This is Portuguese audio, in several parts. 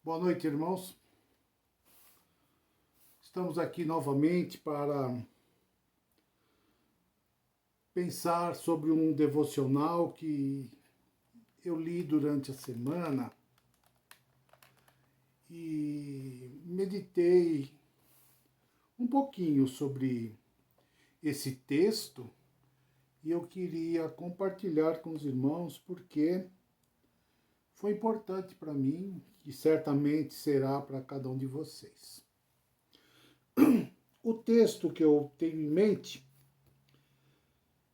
Boa noite, irmãos. Estamos aqui novamente para pensar sobre um devocional que eu li durante a semana e meditei um pouquinho sobre esse texto e eu queria compartilhar com os irmãos porque foi importante para mim e certamente será para cada um de vocês. O texto que eu tenho em mente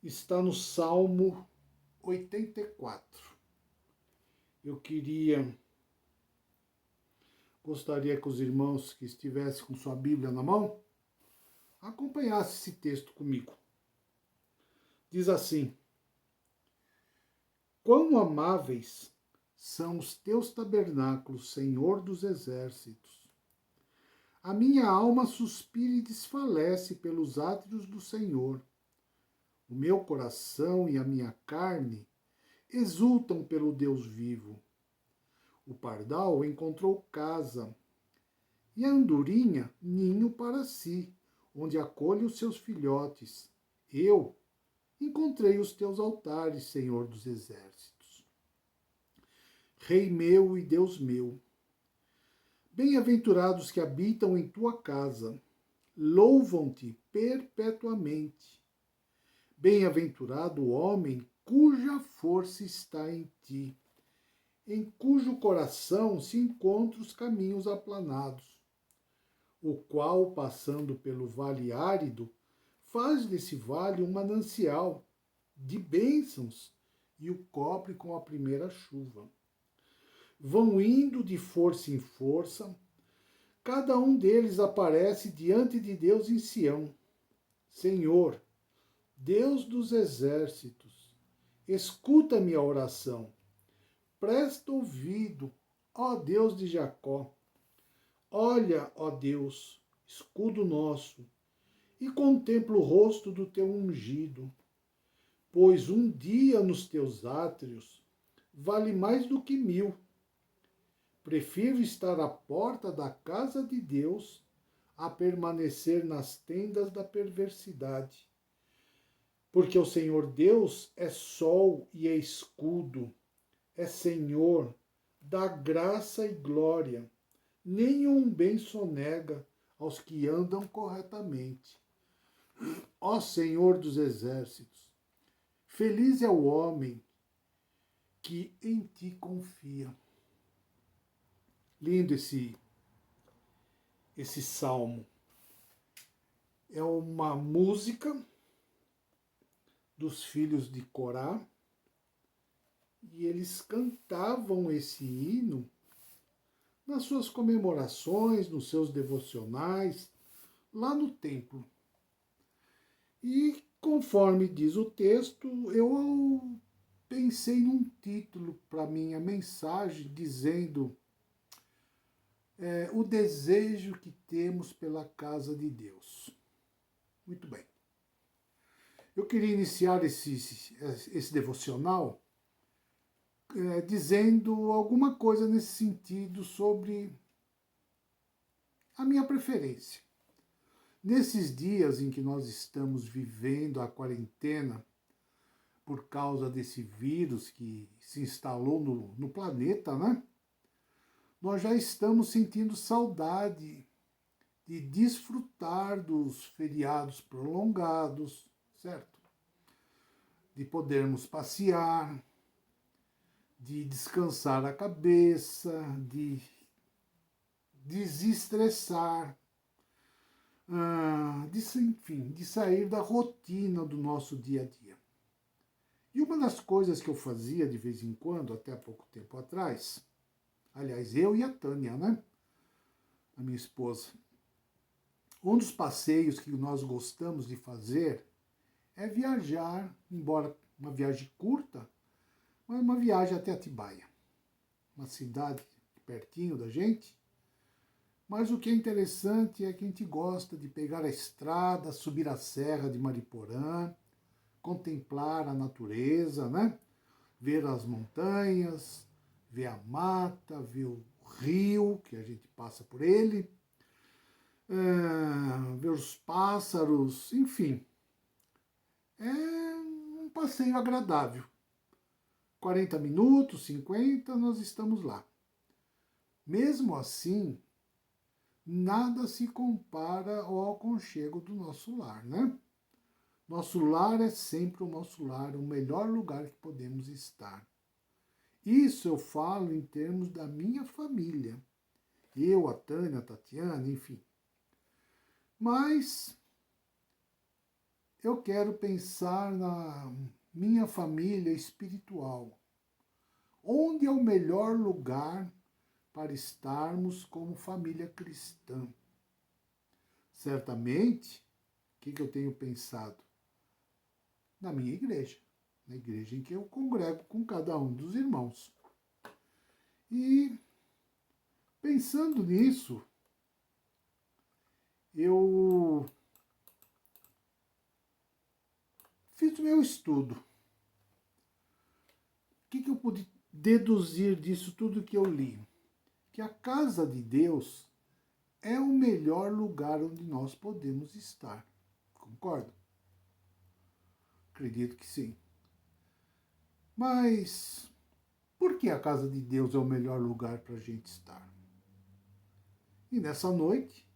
está no Salmo 84. Gostaria que os irmãos que estivessem com sua Bíblia na mão acompanhassem esse texto comigo. Diz assim: Quão amáveis são os teus tabernáculos, Senhor dos exércitos! A minha alma suspira e desfalece pelos átrios do Senhor. O meu coração e a minha carne exultam pelo Deus vivo. O pardal encontrou casa, e a andorinha ninho para si, onde acolhe os seus filhotes. Eu encontrei os teus altares, Senhor dos exércitos. Rei meu e Deus meu, bem-aventurados que habitam em tua casa, louvam-te perpetuamente. Bem-aventurado o homem cuja força está em ti, em cujo coração se encontram os caminhos aplanados, o qual, passando pelo vale árido, faz desse vale um manancial de bênçãos e o cobre com a primeira chuva. Vão indo de força em força, cada um deles aparece diante de Deus em Sião. Senhor, Deus dos exércitos, escuta minha oração. Presta ouvido, ó Deus de Jacó. Olha, ó Deus, escudo nosso, e contempla o rosto do teu ungido. Pois um dia nos teus átrios vale mais do que 1000. Prefiro estar à porta da casa de Deus a permanecer nas tendas da perversidade. Porque o Senhor Deus é sol e é escudo, é Senhor, dá graça e glória, nenhum bem sonega aos que andam corretamente. Ó Senhor dos exércitos, feliz é o homem que em ti confia. Lindo esse salmo. É uma música dos filhos de Corá, e eles cantavam esse hino nas suas comemorações, nos seus devocionais, lá no templo. E conforme diz o texto, eu pensei num título para minha mensagem, dizendo o desejo que temos pela casa de Deus. Muito bem. Eu queria iniciar esse devocional dizendo alguma coisa nesse sentido sobre a minha preferência. Nesses dias em que nós estamos vivendo a quarentena por causa desse vírus que se instalou no planeta, né? Nós já estamos sentindo saudade de desfrutar dos feriados prolongados, certo? De podermos passear, de descansar a cabeça, de desestressar, enfim, de sair da rotina do nosso dia a dia. E uma das coisas que eu fazia de vez em quando, até há pouco tempo atrás, aliás, eu e a Tânia, né? A minha esposa. Um dos passeios que nós gostamos de fazer é viajar, embora uma viagem curta, mas uma viagem até Atibaia, uma cidade pertinho da gente. Mas o que é interessante é que a gente gosta de pegar a estrada, subir a Serra de Mariporã, contemplar a natureza, né? Ver as montanhas, ver a mata, ver o rio, que a gente passa por ele, ver os pássaros, enfim. É um passeio agradável. 40 minutos, 50, nós estamos lá. Mesmo assim, nada se compara ao aconchego do nosso lar, né? Nosso lar é sempre o nosso lar, o melhor lugar que podemos estar. Isso eu falo em termos da minha família. Eu, a Tânia, a Tatiana, enfim. Mas eu quero pensar na minha família espiritual. Onde é o melhor lugar para estarmos como família cristã? Certamente, o que eu tenho pensado? Na minha igreja, na igreja em que eu congrego com cada um dos irmãos. E pensando nisso, eu fiz o meu estudo. O que eu pude deduzir disso tudo que eu li? Que a casa de Deus é o melhor lugar onde nós podemos estar. Concorda? Acredito que sim. Mas por que a casa de Deus é o melhor lugar para a gente estar? E nessa noite,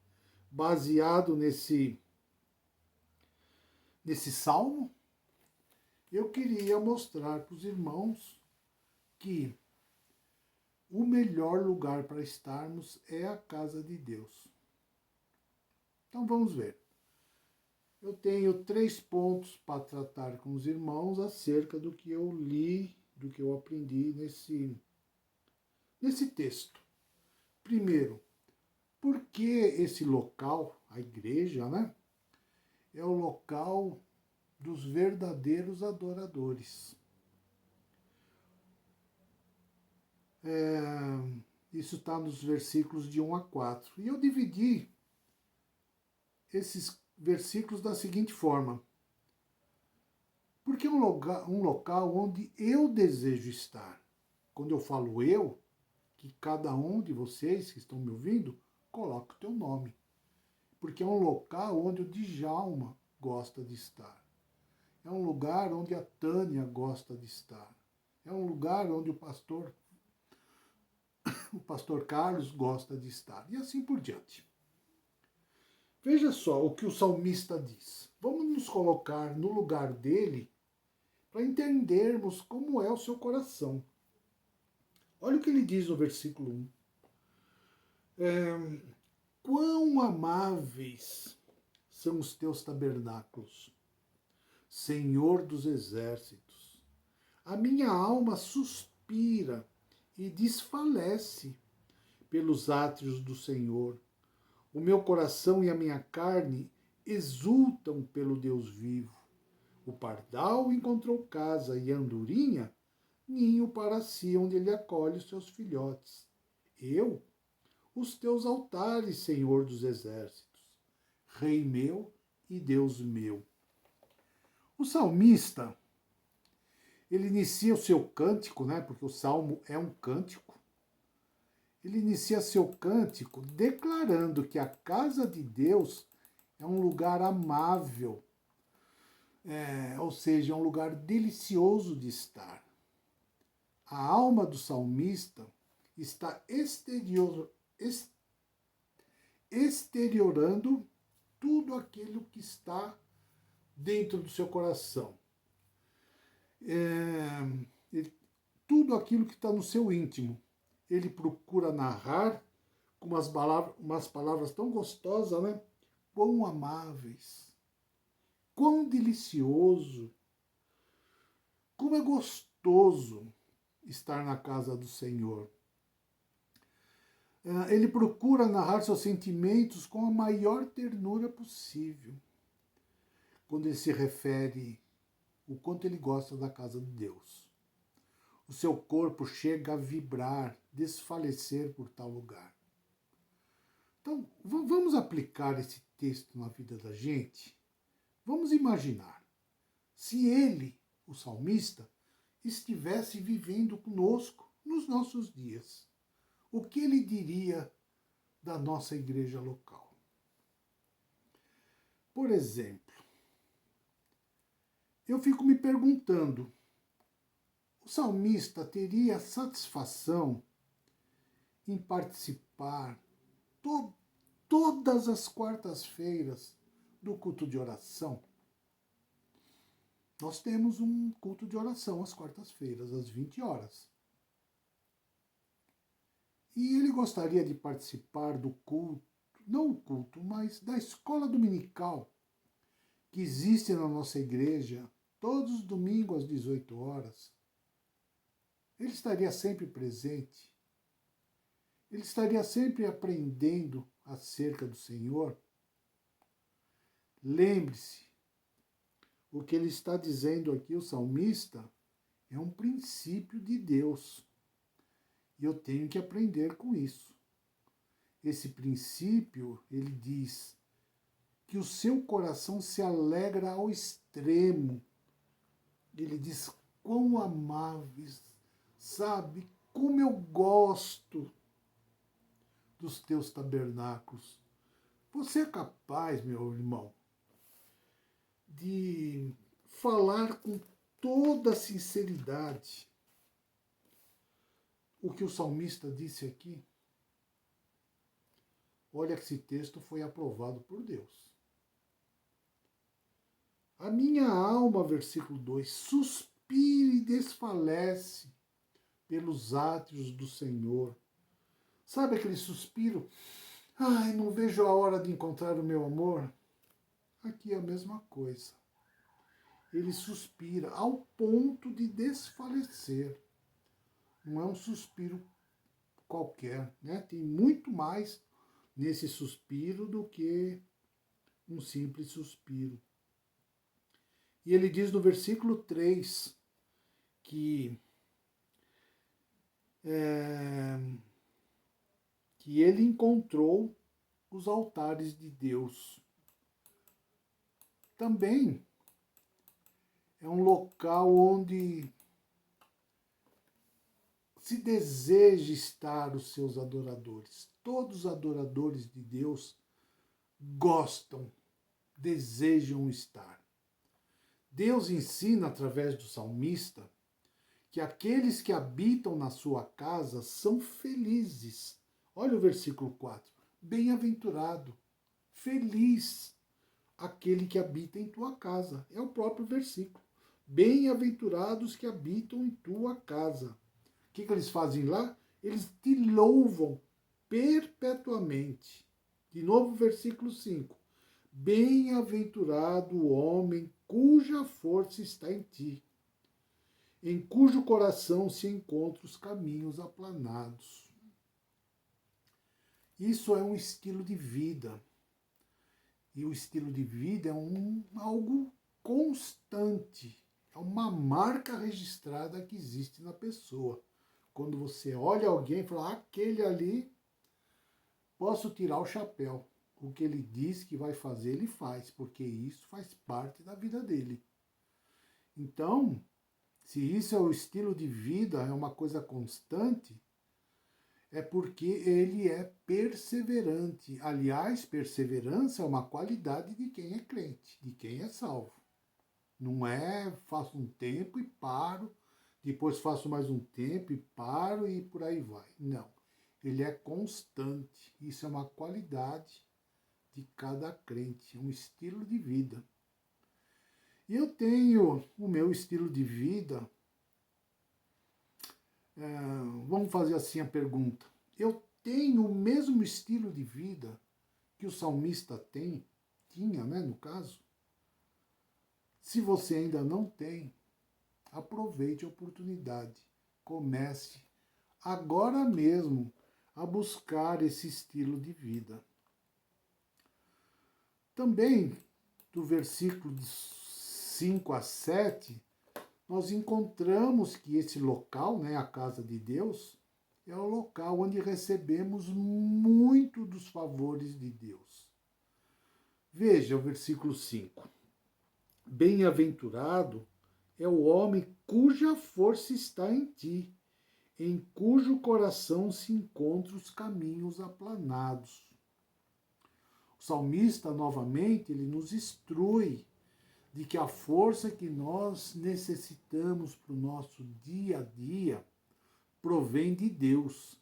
baseado nesse salmo, eu queria mostrar para os irmãos que o melhor lugar para estarmos é a casa de Deus. Então vamos ver. Eu tenho 3 pontos para tratar com os irmãos acerca do que eu li, do que eu aprendi nesse texto. Primeiro, por que esse local, a igreja, né, é o local dos verdadeiros adoradores. Isso está nos versículos de 1 a 4. E eu dividi esses versículos da seguinte forma. Porque é um local onde eu desejo estar. Quando eu falo eu, que cada um de vocês que estão me ouvindo, coloque o teu nome. Porque é um local onde o Djalma gosta de estar. É um lugar onde a Tânia gosta de estar. É um lugar onde o pastor Carlos gosta de estar. E assim por diante. Veja só o que o salmista diz. Vamos nos colocar no lugar dele para entendermos como é o seu coração. Olha o que ele diz no versículo 1. Quão amáveis são os teus tabernáculos, Senhor dos exércitos. A minha alma suspira e desfalece pelos átrios do Senhor. O meu coração e a minha carne exultam pelo Deus vivo. O pardal encontrou casa e a andorinha ninho para si, onde ele acolhe os seus filhotes. Eu, os teus altares, Senhor dos exércitos, Rei meu e Deus meu. O salmista, ele inicia o seu cântico, né? Porque o salmo é um cântico. Ele inicia seu cântico declarando que a casa de Deus é um lugar amável, ou seja, é um lugar delicioso de estar. A alma do salmista está exteriorando tudo aquilo que está dentro do seu coração. Tudo aquilo que está no seu íntimo. Ele procura narrar com umas palavras tão gostosas, né? Quão amáveis, quão delicioso, como é gostoso estar na casa do Senhor. Ele procura narrar seus sentimentos com a maior ternura possível, quando ele se refere o quanto ele gosta da casa de Deus. O seu corpo chega a vibrar, desfalecer por tal lugar. Então, vamos aplicar esse texto na vida da gente? Vamos imaginar, se ele, o salmista, estivesse vivendo conosco nos nossos dias. o que ele diria da nossa igreja local? Por exemplo, eu fico me perguntando, o salmista teria satisfação em participar todas as quartas-feiras do culto de oração? Nós temos um culto de oração às quartas-feiras, às 20 horas. E ele gostaria de participar do culto, não o culto, mas da escola dominical que existe na nossa igreja, todos os domingos às 18 horas. Ele estaria sempre presente. Ele estaria sempre aprendendo acerca do Senhor. Lembre-se, o que ele está dizendo aqui, o salmista, é um princípio de Deus. E eu tenho que aprender com isso. Esse princípio, ele diz que o seu coração se alegra ao extremo. Ele diz, quão amáveis, sabe, como eu gosto dos teus tabernáculos. Você é capaz, meu irmão, de falar com toda a sinceridade o que o salmista disse aqui? Olha que esse texto foi aprovado por Deus. A minha alma, versículo 2, suspira e desfalece pelos átrios do Senhor. Sabe aquele suspiro? Ai, não vejo a hora de encontrar o meu amor. Aqui é a mesma coisa. Ele suspira ao ponto de desfalecer. Não é um suspiro qualquer, né? Tem muito mais nesse suspiro do que um simples suspiro. E ele diz no versículo 3 que ele encontrou os altares de Deus. Também é um local onde se deseja estar os seus adoradores. Todos os adoradores de Deus gostam, desejam estar. Deus ensina através do salmista que aqueles que habitam na sua casa são felizes. Olha o versículo 4. Bem-aventurado, feliz aquele que habita em tua casa. É o próprio versículo. Bem-aventurados que habitam em tua casa. O que eles fazem lá? Eles te louvam perpetuamente. De novo, versículo 5. Bem-aventurado o homem cuja força está em ti, em cujo coração se encontram os caminhos aplanados. Isso é um estilo de vida. E o estilo de vida é algo constante. É uma marca registrada que existe na pessoa. Quando você olha alguém e fala, aquele ali, posso tirar o chapéu. O que ele diz que vai fazer, ele faz, porque isso faz parte da vida dele. Então, se isso é o estilo de vida, é uma coisa constante, é porque ele é perseverante. Aliás, perseverança é uma qualidade de quem é crente, de quem é salvo. Não é faço um tempo e paro, depois faço mais um tempo e paro e por aí vai. Não. Ele é constante. Isso é uma qualidade de cada crente, é um estilo de vida. E eu tenho o meu estilo de vida. Vamos fazer assim a pergunta. Eu tenho o mesmo estilo de vida que o salmista tinha, né, no caso? Se você ainda não tem, aproveite a oportunidade. Comece agora mesmo a buscar esse estilo de vida. Também, do versículo 5 a 7, nós encontramos que esse local, né, a casa de Deus, é o local onde recebemos muito dos favores de Deus. Veja o versículo 5. Bem-aventurado é o homem cuja força está em ti, em cujo coração se encontram os caminhos aplanados. O salmista, novamente, ele nos instrui de que a força que nós necessitamos para o nosso dia a dia provém de Deus.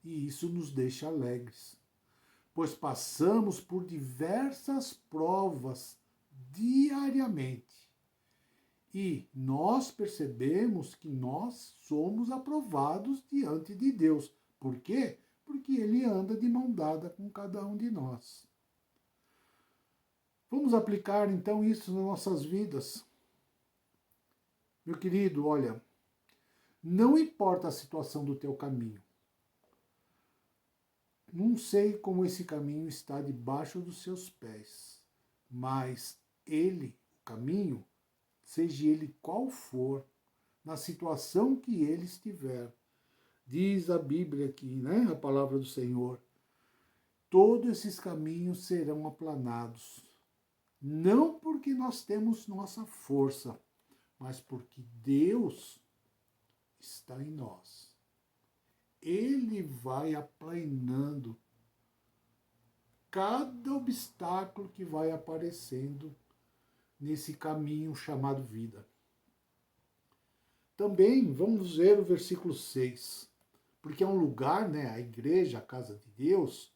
E isso nos deixa alegres, pois passamos por diversas provas diariamente. E nós percebemos que nós somos aprovados diante de Deus. Por quê? Porque Ele anda de mão dada com cada um de nós. Vamos aplicar então isso nas nossas vidas. Meu querido, olha, não importa a situação do teu caminho. Não sei como esse caminho está debaixo dos seus pés, mas ele, o caminho, seja ele qual for, na situação que ele estiver, diz a Bíblia aqui, né, a palavra do Senhor, todos esses caminhos serão aplanados. Não porque nós temos nossa força, mas porque Deus está em nós. Ele vai aplanando cada obstáculo que vai aparecendo nesse caminho chamado vida. Também vamos ver o versículo 6, porque é um lugar, né, a igreja, a casa de Deus,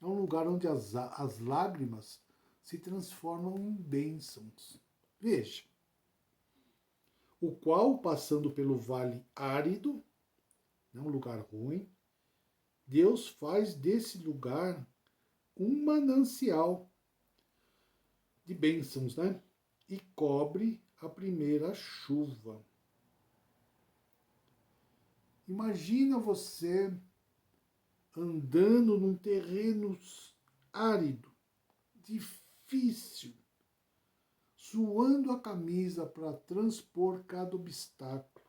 é um lugar onde as lágrimas se transformam em bênçãos. Veja, o qual, passando pelo vale árido, é um lugar ruim, Deus faz desse lugar um manancial de bênçãos, né? E cobre a primeira chuva. Imagina você andando num terreno árido, difícil, suando a camisa para transpor cada obstáculo.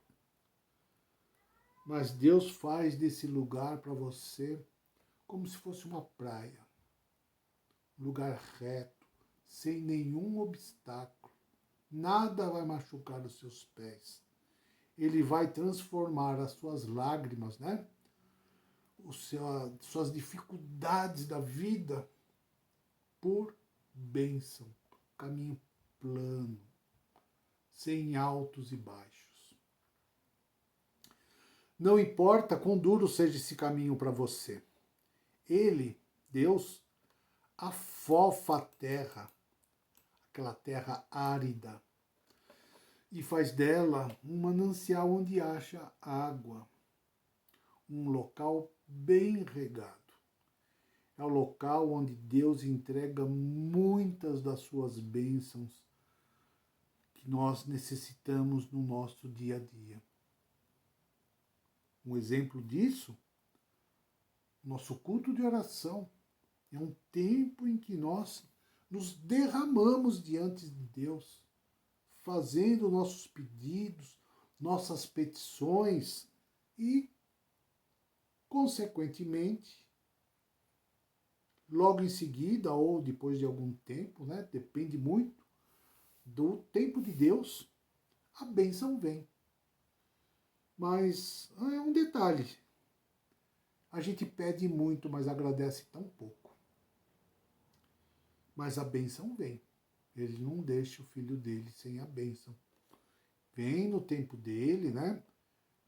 Mas Deus faz desse lugar para você como se fosse uma praia, um lugar reto, sem nenhum obstáculo. Nada vai machucar os seus pés. Ele vai transformar as suas lágrimas, né? Suas dificuldades da vida por bênção, caminho plano, sem altos e baixos. Não importa quão duro seja esse caminho para você. Ele, Deus, afofa a terra, aquela terra árida, e faz dela um manancial onde acha água, um local bem regado. É o local onde Deus entrega muitas das suas bênçãos que nós necessitamos no nosso dia a dia. Um exemplo disso, nosso culto de oração é um tempo em que nós nos derramamos diante de Deus, fazendo nossos pedidos, nossas petições e, consequentemente, logo em seguida ou depois de algum tempo, né, depende muito do tempo de Deus, a bênção vem. Mas é um detalhe, a gente pede muito, mas agradece tão pouco. Mas a bênção vem. Ele não deixa o filho dele sem a bênção. Vem no tempo dele, né?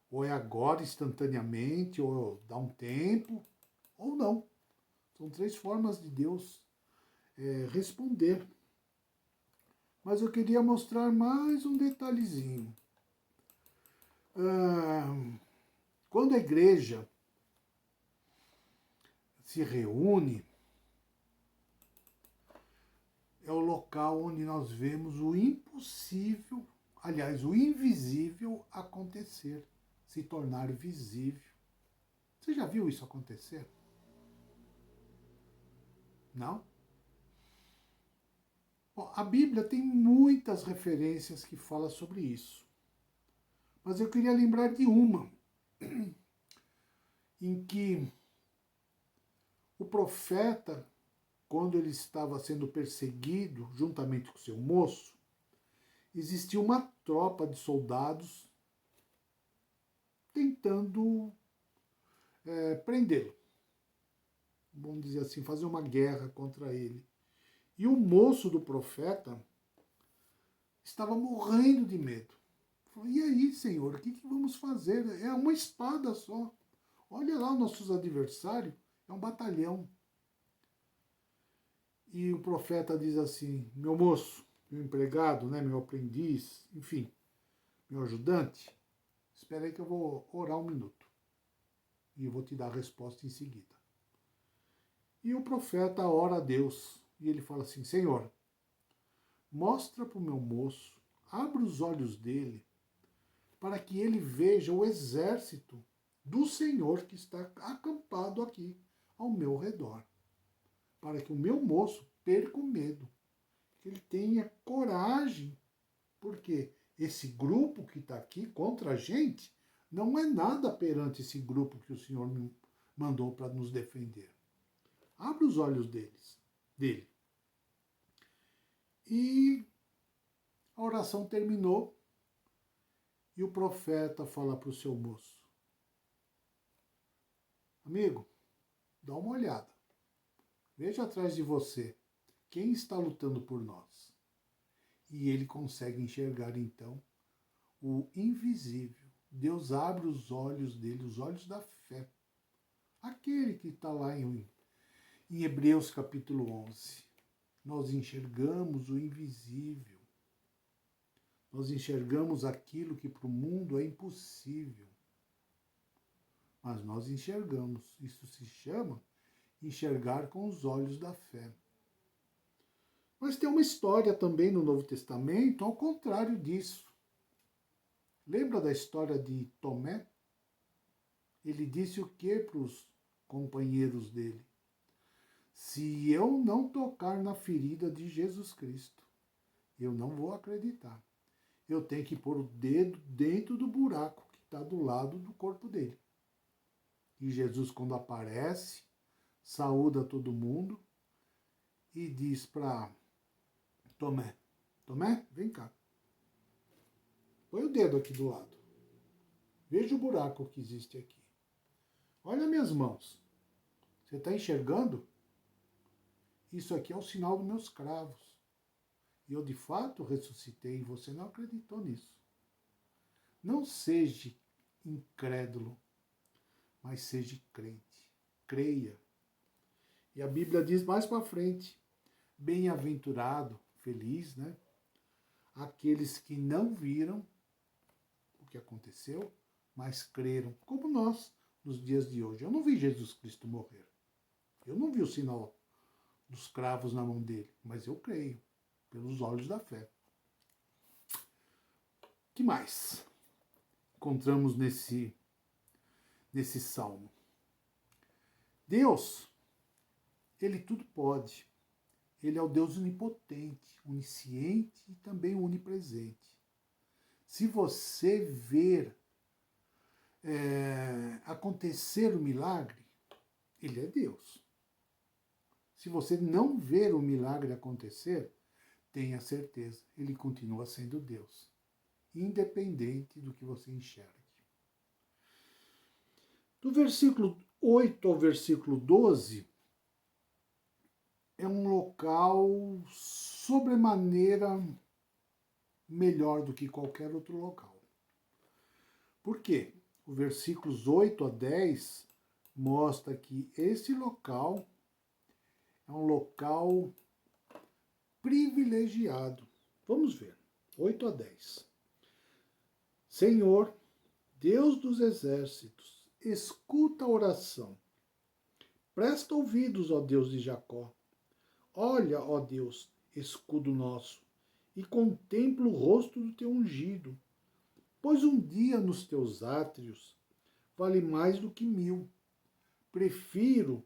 Ou é agora, instantaneamente, ou dá um tempo, ou não. São 3 formas de Deus responder. Mas eu queria mostrar mais um detalhezinho. Quando a igreja se reúne, é o local onde nós vemos o impossível, aliás, o invisível acontecer, se tornar visível. Você já viu isso acontecer? Não? Bom, a Bíblia tem muitas referências que falam sobre isso. Mas eu queria lembrar de uma, em que o profeta, quando ele estava sendo perseguido juntamente com seu moço, existia uma tropa de soldados tentando prendê-lo. Vamos dizer assim, fazer uma guerra contra ele. E o moço do profeta estava morrendo de medo. Falou, e aí, Senhor, o que vamos fazer? É uma espada só. Olha lá os nossos adversários, é um batalhão. E o profeta diz assim, meu moço, meu empregado, né, meu aprendiz, enfim, meu ajudante, espera aí que eu vou orar um minuto. E eu vou te dar a resposta em seguida. E o profeta ora a Deus. E ele fala assim, Senhor, mostra para o meu moço, abre os olhos dele, para que ele veja o exército do Senhor que está acampado aqui ao meu redor. Para que o meu moço perca o medo, que ele tenha coragem, porque esse grupo que está aqui contra a gente não é nada perante esse grupo que o Senhor me mandou para nos defender. Abre os olhos dele. E a oração terminou e o profeta fala para o seu moço, amigo, dá uma olhada. Veja atrás de você quem está lutando por nós. E ele consegue enxergar então o invisível. Deus abre os olhos dele, os olhos da fé. Aquele que está lá em Hebreus capítulo 11. Nós enxergamos o invisível. Nós enxergamos aquilo que para o mundo é impossível. Mas nós enxergamos. Isso se chama enxergar com os olhos da fé. Mas tem uma história também no Novo Testamento ao contrário disso. Lembra da história de Tomé? Ele disse o que para os companheiros dele? Se eu não tocar na ferida de Jesus Cristo, eu não vou acreditar. Eu tenho que pôr o dedo dentro do buraco que está do lado do corpo dele. E Jesus, quando aparece, saúda todo mundo e diz para Tomé, Tomé, vem cá. Põe o dedo aqui do lado. Veja o buraco que existe aqui. Olha minhas mãos. Você está enxergando? Isso aqui é o sinal dos meus cravos. E eu de fato ressuscitei e você não acreditou nisso. Não seja incrédulo, mas seja crente. Creia. E a Bíblia diz mais para frente, bem-aventurado, feliz, né? Aqueles que não viram o que aconteceu, mas creram, como nós, nos dias de hoje. Eu não vi Jesus Cristo morrer. Eu não vi o sinal dos cravos na mão dele, mas eu creio, pelos olhos da fé. O que mais encontramos nesse salmo? Deus, ele tudo pode. Ele é o Deus onipotente, onisciente e também onipresente. Se você ver acontecer o milagre, ele é Deus. Se você não ver o milagre acontecer, tenha certeza, ele continua sendo Deus, independente do que você enxergue. Do versículo 8 ao versículo 12, é um local sobremaneira melhor do que qualquer outro local. Por quê? Os versículos 8 a 10 mostra que esse local é um local privilegiado. Vamos ver. 8 a 10. Senhor, Deus dos exércitos, escuta a oração. Presta ouvidos, ó Deus de Jacó. Olha, ó Deus, escudo nosso, e contempla o rosto do teu ungido. Pois um dia nos teus átrios vale mais do que 1000. Prefiro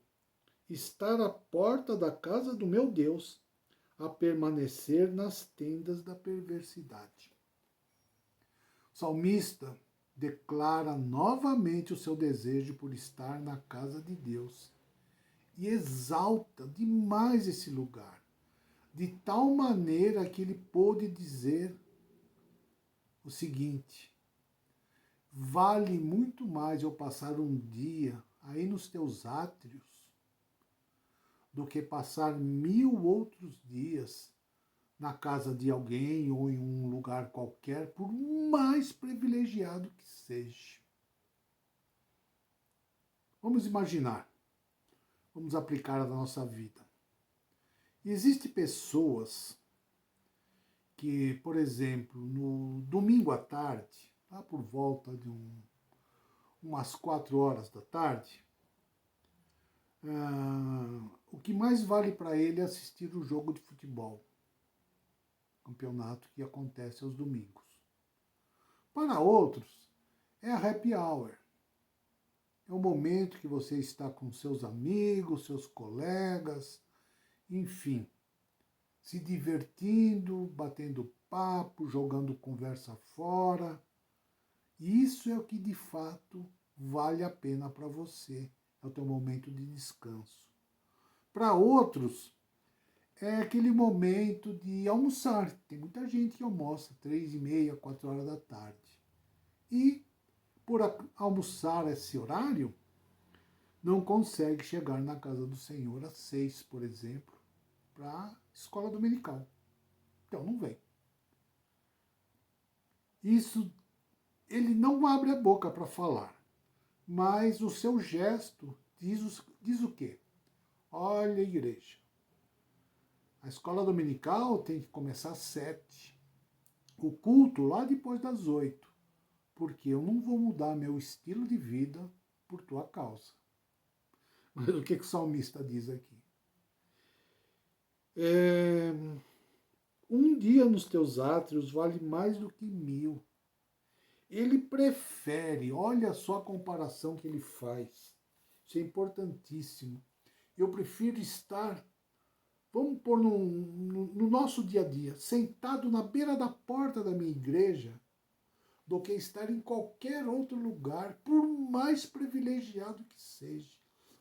estar à porta da casa do meu Deus a permanecer nas tendas da perversidade. O salmista declara novamente o seu desejo por estar na casa de Deus e exalta demais esse lugar, de tal maneira que ele pôde dizer o seguinte: Vale muito mais eu passar um dia aí nos teus átrios do que passar 1000 outros dias na casa de alguém ou em um lugar qualquer, por mais privilegiado que seja. Vamos imaginar, vamos aplicar na nossa vida. Existem pessoas que, por exemplo, no domingo à tarde, lá por volta de umas 4 horas da tarde, o que mais vale para ele é assistir o jogo de futebol, campeonato que acontece aos domingos. Para outros, é a happy hour. É o momento que você está com seus amigos, seus colegas, enfim, se divertindo, batendo papo, jogando conversa fora. Isso é o que de fato vale a pena para você. É o teu momento de descanso. Para outros, é aquele momento de almoçar. Tem muita gente que almoça 3h30, 4 horas da tarde. E por almoçar esse horário, não consegue chegar na casa do Senhor às 6, por exemplo, para a escola dominical. Então não vem. Isso, ele não abre a boca para falar, mas o seu gesto diz o quê? Olha, igreja, a escola dominical tem que começar às 7. O culto lá depois das 8. Porque eu não vou mudar meu estilo de vida por tua causa. Mas o que o salmista diz aqui? Um dia nos teus átrios vale mais do que 1000. Ele prefere, olha só a comparação que ele faz. Isso é importantíssimo. Eu prefiro estar, vamos pôr no nosso dia a dia, sentado na beira da porta da minha igreja, do que estar em qualquer outro lugar, por mais privilegiado que seja.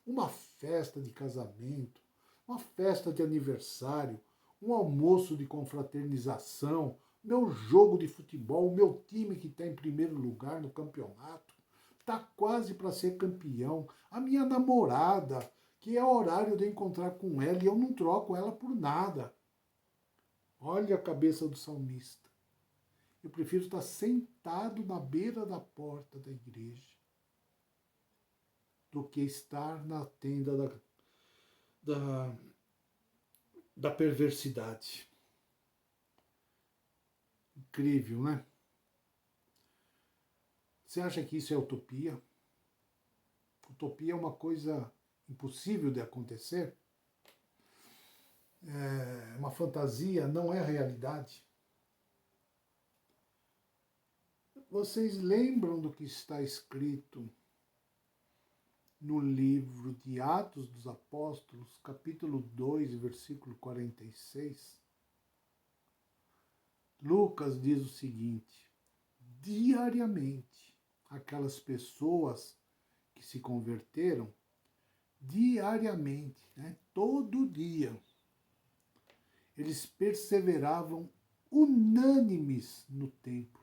Uma festa de casamento, uma festa de aniversário, um almoço de confraternização, meu jogo de futebol, o meu time que está em primeiro lugar no campeonato, está quase para ser campeão, a minha namorada, que é horário de encontrar com ela e eu não troco ela por nada. Olha a cabeça do salmista. Eu prefiro estar sentado na beira da porta da igreja do que estar na tenda da perversidade. Incrível, né? Você acha que isso é utopia? Utopia é uma coisa impossível de acontecer? É uma fantasia, não é realidade? Vocês lembram do que está escrito no livro de Atos dos Apóstolos, capítulo 2, versículo 46? Lucas diz o seguinte: diariamente, aquelas pessoas que se converteram, diariamente, né, todo dia, eles perseveravam unânimes no templo.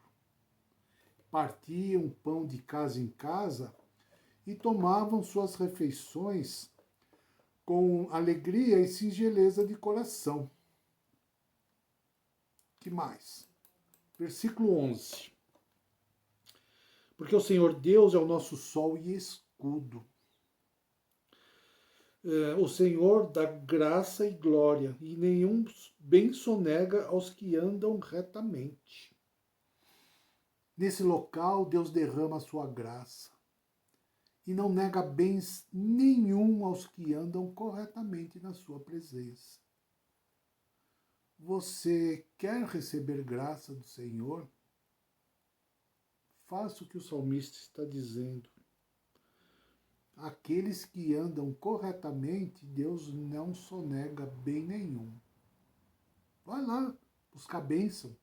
Partiam pão de casa em casa e tomavam suas refeições com alegria e singeleza de coração. Que mais? Versículo 11. Porque o Senhor Deus é o nosso sol e escudo. O Senhor dá graça e glória, e nenhum bem sonega aos que andam retamente. Nesse local, Deus derrama a sua graça e não nega bens nenhum aos que andam corretamente na sua presença. Você quer receber graça do Senhor? Faça o que o salmista está dizendo. Aqueles que andam corretamente, Deus não sonega bem nenhum. Vai lá buscar bênção,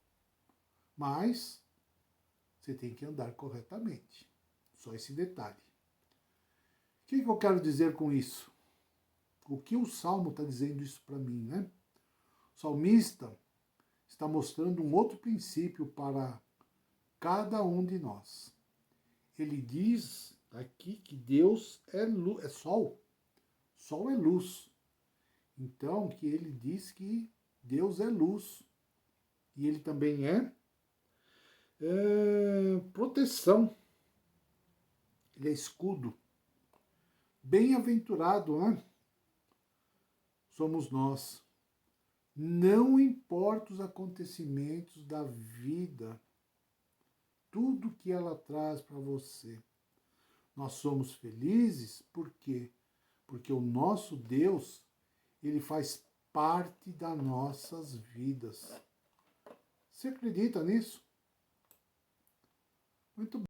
mas você tem que andar corretamente. Só esse detalhe. O que eu quero dizer com isso? O que o Salmo está dizendo isso para mim, né? O salmista está mostrando um outro princípio para cada um de nós. ele diz aqui que Deus é luz, é sol. Sol é luz. Então, que ele diz que Deus é luz. E ele também é proteção. Ele é escudo. Bem-aventurado, né? Somos nós. Não importa os acontecimentos da vida, tudo que ela traz para você. Nós somos felizes por quê? Porque o nosso Deus, ele faz parte das nossas vidas. Você acredita nisso? Muito